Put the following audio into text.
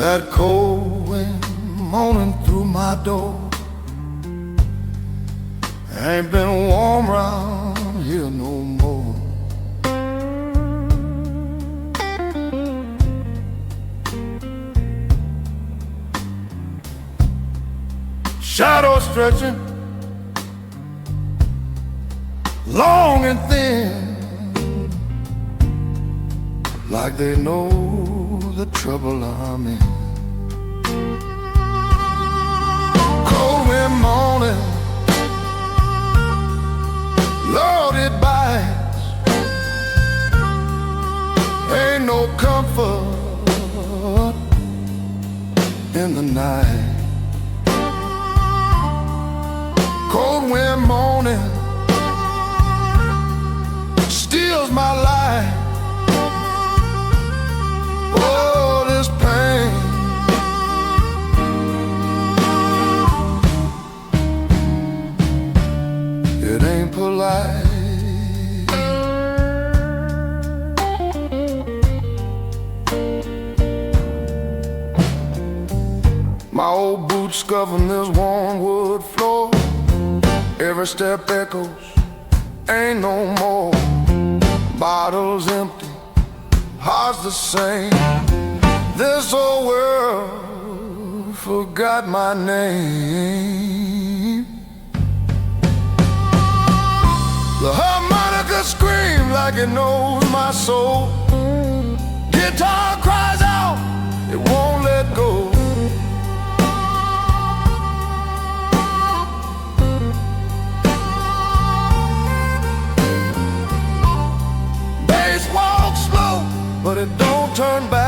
That cold wind moaning through my door. Ain't been warm round here no more. Shadows stretching long and thin, like they know the trouble I'm in. Cold wind morning, Lord, it bites. Ain't no comfort in the night. Cold wind morning steals my life. Oh, this pain. It ain't polite. My old boots scuffing this worn wood floor. Every step echoes, ain't no more. Bottles empty, heart's the same. This old world forgot my name. The harmonica screams like it knows my soul. Guitar cries out, it won't let go. Bass walks slow, but it don't turn back.